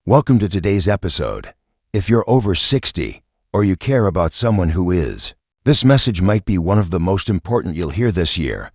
Welcome to today's episode. If you're over 60 or you care about someone who is, this message might be one of the most important you'll hear this year.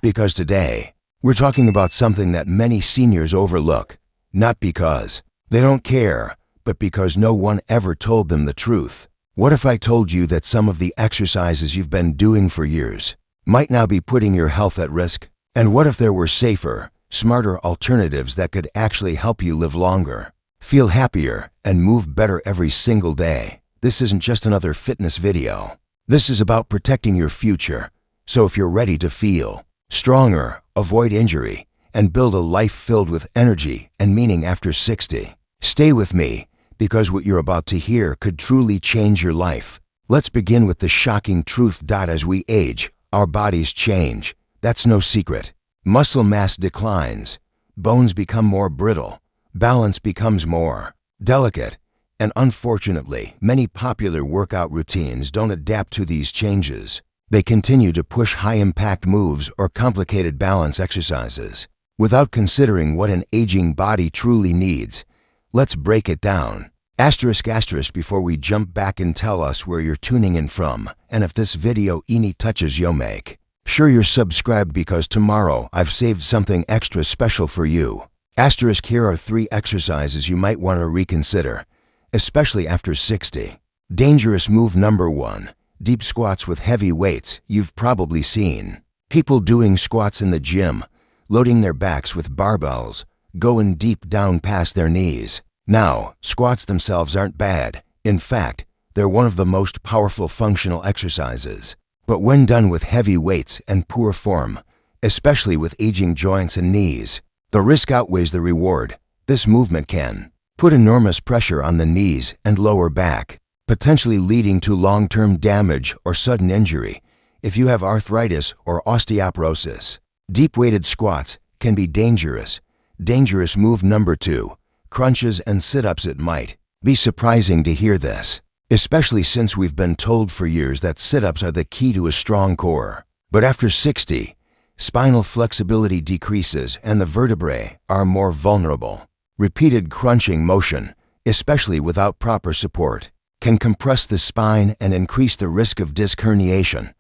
Because today, we're talking about something that many seniors overlook, not because they don't care, but because no one ever told them the truth. What if I told you that some of the exercises you've been doing for years might now be putting your health at risk? And what if there were safer, smarter alternatives that could actually help you live longer, feel happier, and move better every single day? This isn't just another fitness video. This is about protecting your future. So if you're ready to feel stronger, avoid injury, and build a life filled with energy and meaning after 60, stay with me, because what you're about to hear could truly change your life. Let's begin with the shocking truth. As we age, our bodies change. That's no secret. Muscle mass declines, bones become more brittle, balance becomes more delicate, and unfortunately, many popular workout routines don't adapt to these changes. They continue to push high-impact moves or complicated balance exercises without considering what an aging body truly needs. Let's break it down. Asterisk before we jump back, and tell us where you're tuning in from, and if this video any touches you, make sure you're subscribed, because tomorrow I've saved something extra special for you. Asterisk, here are 3 exercises you might want to reconsider, especially after 60. Dangerous move number 1. Deep squats with heavy weights. You've probably seen people doing squats in the gym, loading their backs with barbells, going deep down past their knees. Now, squats themselves aren't bad. In fact, they're one of the most powerful functional exercises. But when done with heavy weights and poor form, especially with aging joints and knees, the risk outweighs the reward. This movement can put enormous pressure on the knees and lower back, potentially leading to long-term damage or sudden injury if you have arthritis or osteoporosis. Deep-weighted squats can be dangerous. Dangerous move number 2. Crunches and sit-ups. It might be surprising to hear this, especially since we've been told for years that sit-ups are the key to a strong core. But after 60, spinal flexibility decreases and the vertebrae are more vulnerable. Repeated crunching motion, especially without proper support, can compress the spine and increase the risk of disc herniation.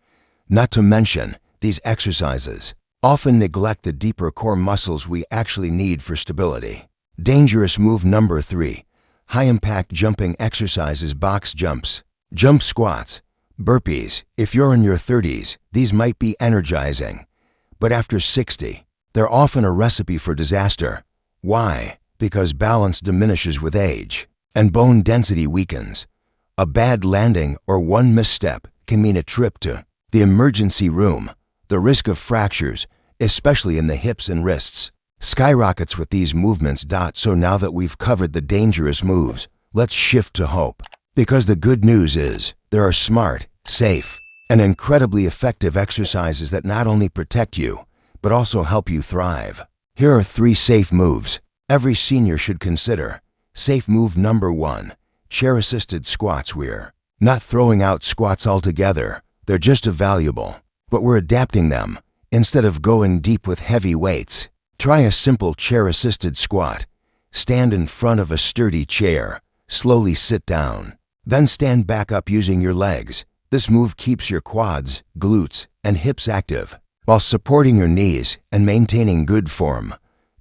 Not to mention, these exercises often neglect the deeper core muscles we actually need for stability. Dangerous move number 3. High-impact jumping exercises. Box jumps, jump squats, burpees. If you're in your 30s, these might be energizing. But after 60, they're often a recipe for disaster. Why? Because balance diminishes with age, and bone density weakens. A bad landing or one misstep can mean a trip to the emergency room. The risk of fractures, especially in the hips and wrists, skyrockets with these movements. So now that we've covered the dangerous moves, let's shift to hope. Because the good news is, there are smart, safe, and incredibly effective exercises that not only protect you, but also help you thrive. Here are 3 safe moves every senior should consider. Safe move number 1. Chair-assisted squats. We're not throwing out squats altogether. They're just as valuable, but we're adapting them. Instead of going deep with heavy weights, try a simple chair-assisted squat. Stand in front of a sturdy chair, slowly sit down, then stand back up using your legs. This move keeps your quads, glutes, and hips active, while supporting your knees and maintaining good form.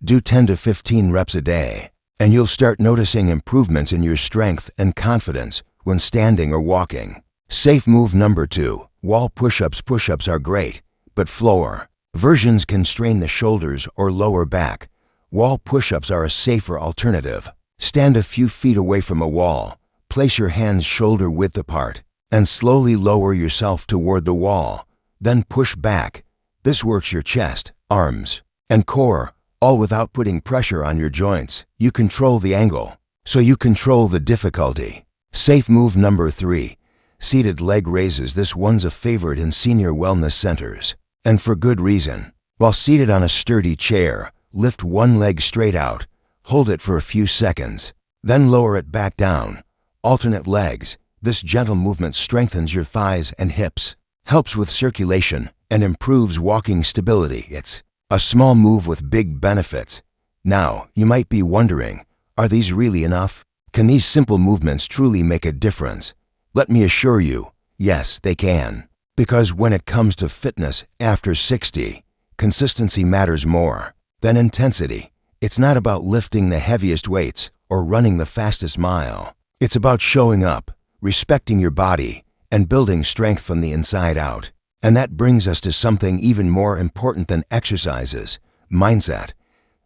Do 10 to 15 reps a day, and you'll start noticing improvements in your strength and confidence when standing or walking. Safe move number 2. Wall push-ups. Push-ups are great, but floor versions can strain the shoulders or lower back. Wall push-ups are a safer alternative. Stand a few feet away from a wall, place your hands shoulder width apart, and slowly lower yourself toward the wall. Then push back. This works your chest, arms, and core, all without putting pressure on your joints. You control the angle, so you control the difficulty. Safe move number 3. Seated leg raises. This one's a favorite in senior wellness centers, and for good reason. While seated on a sturdy chair, lift one leg straight out, hold it for a few seconds, then lower it back down. Alternate legs. This gentle movement strengthens your thighs and hips, helps with circulation, and improves walking stability. It's a small move with big benefits. Now, you might be wondering, Are these really enough? Can these simple movements truly make a difference? Let me assure you, yes, they can. Because when it comes to fitness after 60, consistency matters more than intensity. It's not about lifting the heaviest weights or running the fastest mile. It's about showing up, respecting your body, and building strength from the inside out. And that brings us to something even more important than exercises: mindset.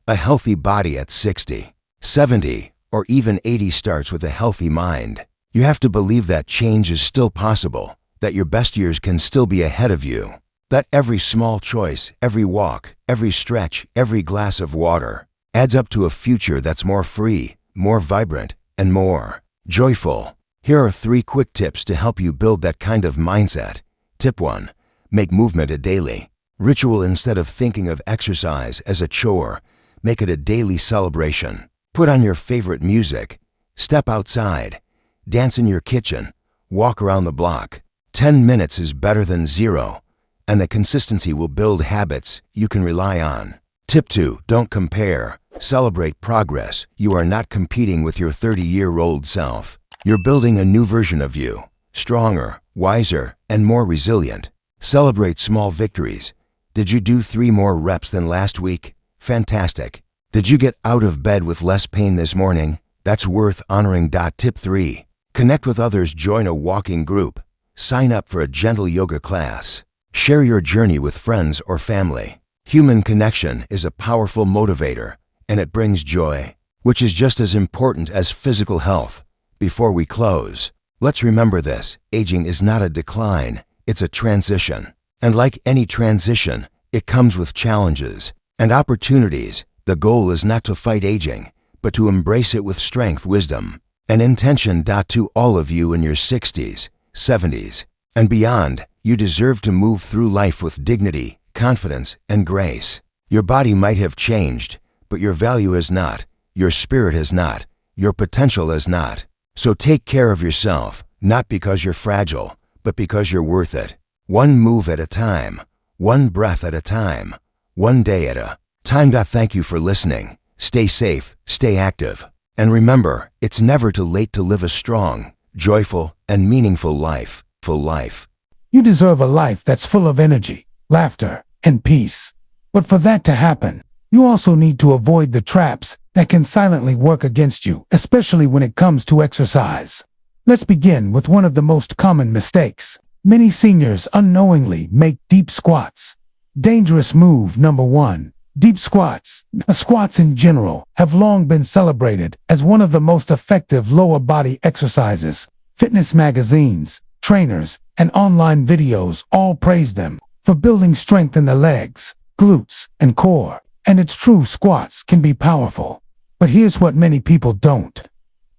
A healthy body at 60, 70, or even 80 starts with a healthy mind. You have to believe that change is still possible, that your best years can still be ahead of you, that every small choice, every walk, every stretch, every glass of water adds up to a future that's more free, more vibrant, and more joyful. Here are 3 quick tips to help you build that kind of mindset. Tip 1. Make movement a daily ritual. Instead of thinking of exercise as a chore, make it a daily celebration. Put on your favorite music, step outside, dance in your kitchen, walk around the block. 10 minutes is better than 0, and the consistency will build habits you can rely on. Tip 2. Don't compare. Celebrate progress. You are not competing with your 30-year-old self. You're building a new version of you, stronger, wiser, and more resilient. Celebrate small victories. Did you do 3 more reps than last week? Fantastic. Did you get out of bed with less pain this morning? That's worth honoring. Tip 3. Connect with others. Join a walking group. Sign up for a gentle yoga class. Share your journey with friends or family. Human connection is a powerful motivator, and it brings joy, which is just as important as physical health. Before we close, let's remember this: aging is not a decline, it's a transition. And like any transition, it comes with challenges and opportunities. The goal is not to fight aging, but to embrace it with strength, wisdom, and intention. To all of you in your 60s, 70s, and beyond, you deserve to move through life with dignity, confidence, and grace. Your body might have changed, but your value has not, your spirit has not, your potential has not. So take care of yourself, not because you're fragile, but because you're worth it. One move at a time, one breath at a time, one day at a time. Thank you for listening. Stay safe, stay active, and remember, it's never too late to live a strong, joyful, and meaningful life. You deserve a life that's full of energy, laughter, and peace. But for that to happen, you also need to avoid the traps that can silently work against you, especially when it comes to exercise. Let's begin with one of the most common mistakes. Many seniors unknowingly make deep squats. Dangerous move number 1. Deep squats. Squats in general have long been celebrated as one of the most effective lower body exercises. Fitness magazines, trainers, and online videos all praise them for building strength in the legs, glutes, and core. And it's true, squats can be powerful. But here's what many people don't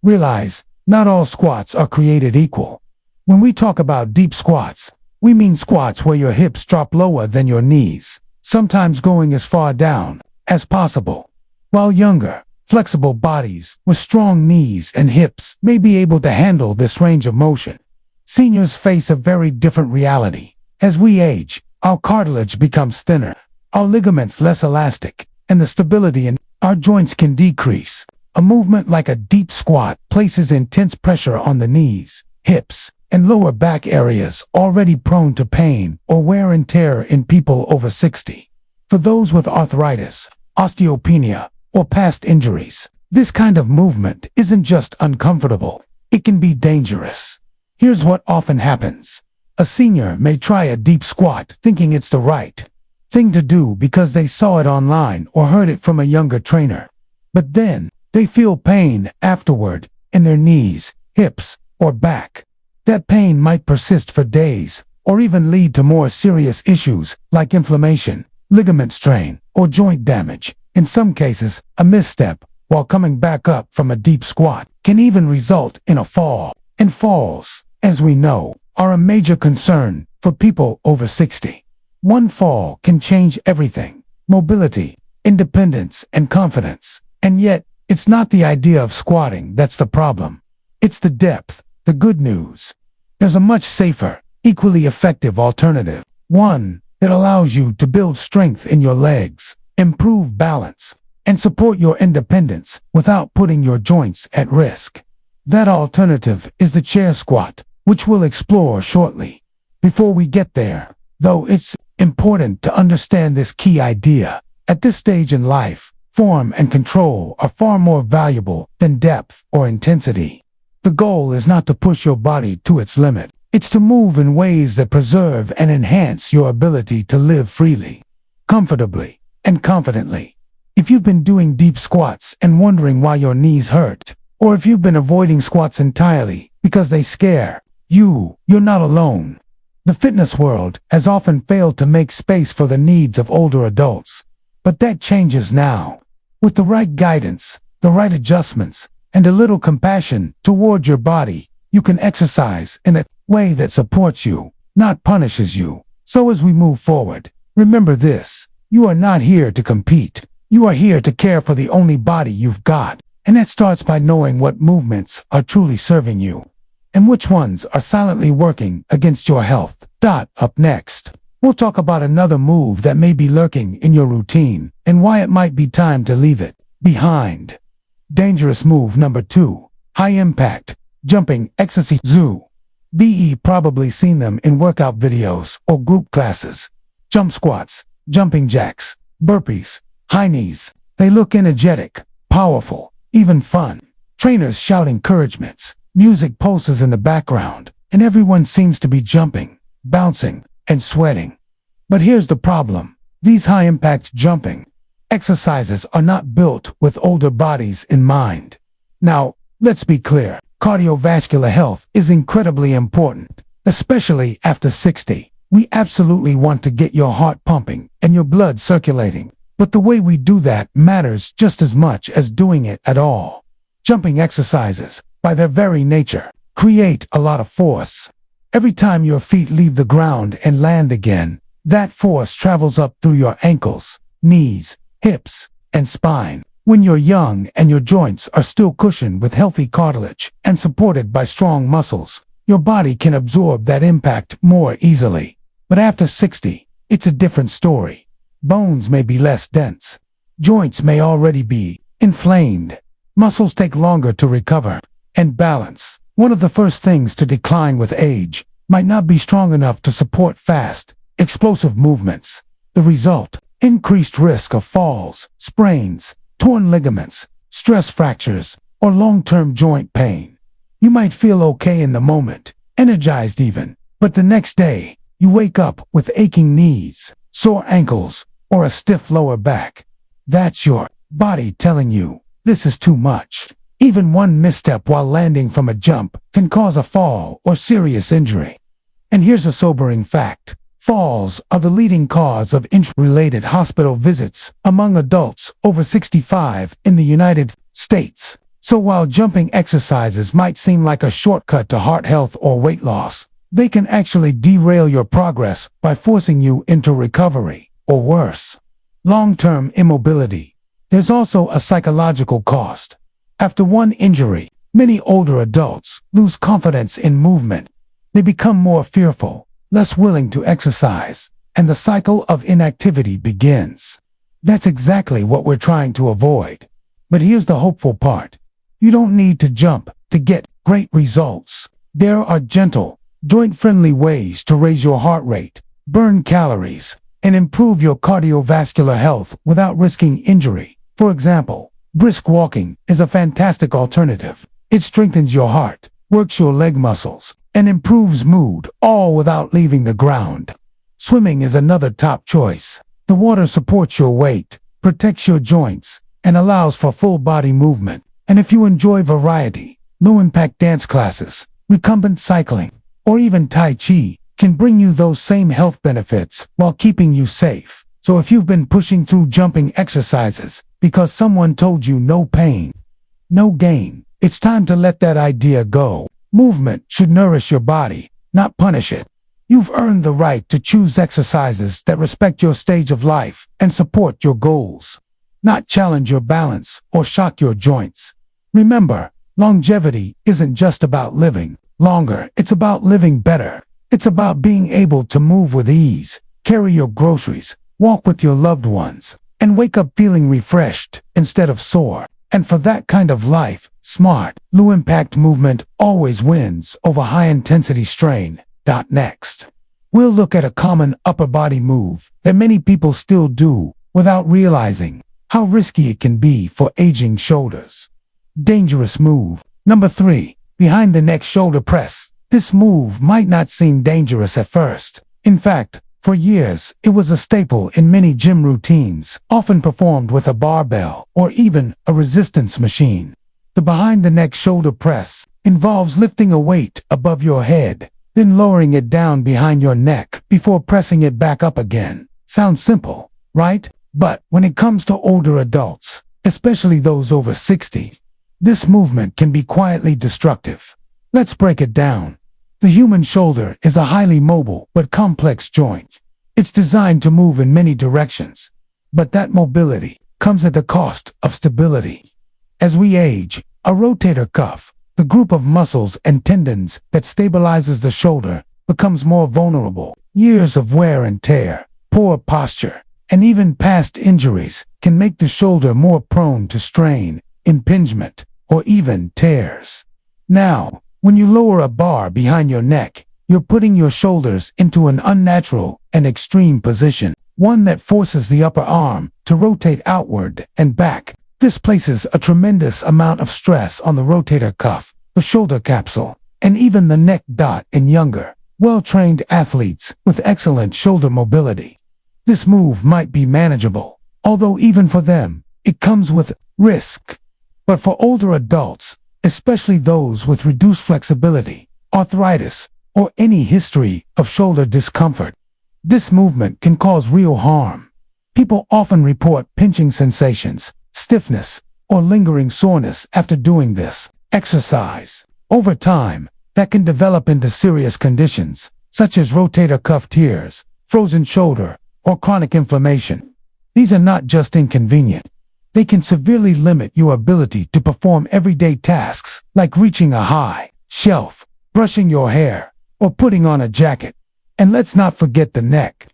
realize: not all squats are created equal. When we talk about deep squats, we mean squats where your hips drop lower than your knees, sometimes going as far down as possible. While younger, flexible bodies with strong knees and hips may be able to handle this range of motion. Seniors face a very different reality. As we age, our cartilage becomes thinner, our ligaments less elastic, and the stability in our joints can decrease. A movement like a deep squat places intense pressure on the knees, hips, and lower back areas already prone to pain or wear and tear in people over 60. For those with arthritis, osteopenia, or past injuries, this kind of movement isn't just uncomfortable, it can be dangerous. Here's what often happens. A senior may try a deep squat thinking it's the right thing to do because they saw it online or heard it from a younger trainer. But then, they feel pain afterward in their knees, hips, or back. That pain might persist for days, or even lead to more serious issues like inflammation, ligament strain, or joint damage. In some cases, a misstep while coming back up from a deep squat can even result in a fall. And falls, as we know, are a major concern for people over 60. One fall can change everything: mobility, independence, and confidence. And yet, it's not the idea of squatting that's the problem. It's the depth. The good news: there's a much safer, equally effective alternative. One that allows you to build strength in your legs, improve balance, and support your independence without putting your joints at risk. That alternative is the chair squat, which we'll explore shortly. Before we get there, though, it's important to understand this key idea. At this stage in life, form and control are far more valuable than depth or intensity. The goal is not to push your body to its limit. It's to move in ways that preserve and enhance your ability to live freely, comfortably, and confidently. If you've been doing deep squats and wondering why your knees hurt, or if you've been avoiding squats entirely because they scare you, you're not alone. The fitness world has often failed to make space for the needs of older adults. But that changes now. With the right guidance, the right adjustments, and a little compassion toward your body, you can exercise in a way that supports you, not punishes you. So as we move forward, remember this: you are not here to compete. You are here to care for the only body you've got. And that starts by knowing what movements are truly serving you, and which ones are silently working against your health. Up next, we'll talk about another move that may be lurking in your routine, and why it might be time to leave it behind. Dangerous move number 2, high impact, jumping exercises. You've probably seen them in workout videos or group classes. Jump squats, jumping jacks, burpees, high knees. They look energetic, powerful, even fun. Trainers shout encouragements, music pulses in the background, and everyone seems to be jumping, bouncing, and sweating. But here's the problem. These high-impact jumping exercises are not built with older bodies in mind. Now, let's be clear. Cardiovascular health is incredibly important, especially after 60. We absolutely want to get your heart pumping and your blood circulating. But the way we do that matters just as much as doing it at all. Jumping exercises, by their very nature, create a lot of force. Every time your feet leave the ground and land again, that force travels up through your ankles, knees, hips, and spine. When you're young and your joints are still cushioned with healthy cartilage and supported by strong muscles, your body can absorb that impact more easily. But after 60, it's a different story. Bones may be less dense. Joints may already be inflamed. Muscles take longer to recover. And balance, one of the first things to decline with age, might not be strong enough to support fast, explosive movements. The result: increased risk of falls, sprains, torn ligaments, stress fractures, or long-term joint pain. You might feel okay in the moment, energized even, but the next day, you wake up with aching knees, sore ankles, or a stiff lower back. That's your body telling you, this is too much. Even one misstep while landing from a jump can cause a fall or serious injury. And here's a sobering fact. Falls are the leading cause of injury-related hospital visits among adults over 65 in the United States. So while jumping exercises might seem like a shortcut to heart health or weight loss, they can actually derail your progress by forcing you into recovery, or worse, long-term immobility. There's also a psychological cost. After one injury, many older adults lose confidence in movement. They become more fearful, less willing to exercise, and the cycle of inactivity begins. That's exactly what we're trying to avoid. But here's the hopeful part. You don't need to jump to get great results. There are gentle, joint-friendly ways to raise your heart rate, burn calories, and improve your cardiovascular health without risking injury. For example, brisk walking is a fantastic alternative. It strengthens your heart, works your leg muscles, and improves mood, all without leaving the ground. Swimming is another top choice. The water supports your weight, protects your joints, and allows for full body movement. And if you enjoy variety, low-impact dance classes, recumbent cycling, or even Tai Chi can bring you those same health benefits while keeping you safe. So if you've been pushing through jumping exercises because someone told you no pain, no gain, it's time to let that idea go. Movement should nourish your body, not punish it. You've earned the right to choose exercises that respect your stage of life and support your goals, not challenge your balance or shock your joints. Remember, longevity isn't just about living longer, it's about living better. It's about being able to move with ease, carry your groceries, walk with your loved ones, and wake up feeling refreshed instead of sore. And for that kind of life, smart, low-impact movement always wins over high-intensity strain. Next, we'll look at a common upper body move that many people still do without realizing how risky it can be for aging shoulders. Dangerous move. Number 3. Behind the neck shoulder press. This move might not seem dangerous at first. In fact, for years, it was a staple in many gym routines, often performed with a barbell or even a resistance machine. The behind the neck shoulder press involves lifting a weight above your head, then lowering it down behind your neck before pressing it back up again. Sounds simple, right? But when it comes to older adults, especially those over 60, this movement can be quietly destructive. Let's break it down. The human shoulder is a highly mobile but complex joint. It's designed to move in many directions, but that mobility comes at the cost of stability. As we age, a rotator cuff, the group of muscles and tendons that stabilizes the shoulder, becomes more vulnerable. Years of wear and tear, poor posture, and even past injuries can make the shoulder more prone to strain, impingement, or even tears. Now, when you lower a bar behind your neck, you're putting your shoulders into an unnatural and extreme position, one that forces the upper arm to rotate outward and back. This places a tremendous amount of stress on the rotator cuff, the shoulder capsule, and even the neck. In younger, well-trained athletes with excellent shoulder mobility, this move might be manageable, although even for them, it comes with risk. But for older adults, especially those with reduced flexibility, arthritis, or any history of shoulder discomfort, this movement can cause real harm. People often report pinching sensations, stiffness, or lingering soreness after doing this exercise. Over time, that can develop into serious conditions, such as rotator cuff tears, frozen shoulder, or chronic inflammation. These are not just inconvenient. They can severely limit your ability to perform everyday tasks like reaching a high shelf, brushing your hair, or putting on a jacket. And let's not forget the neck.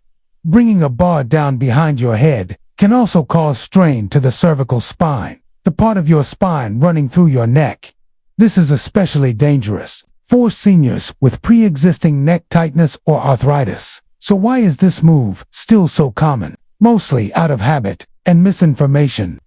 Bringing a bar down behind your head can also cause strain to the cervical spine, the part of your spine running through your neck. This is especially dangerous for seniors with pre-existing neck tightness or arthritis. So why is this move still so common? Mostly out of habit and misinformation.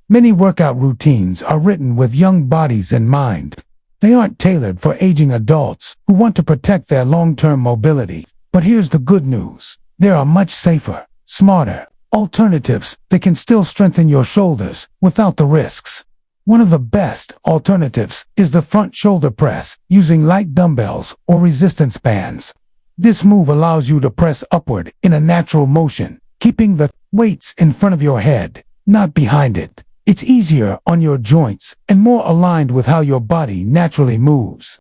Many workout routines are written with young bodies in mind. They aren't tailored for aging adults who want to protect their long-term mobility. But here's the good news. There are much safer, smarter alternatives that can still strengthen your shoulders without the risks. One of the best alternatives is the front shoulder press using light dumbbells or resistance bands. This move allows you to press upward in a natural motion, keeping the weights in front of your head, not behind it. It's easier on your joints and more aligned with how your body naturally moves.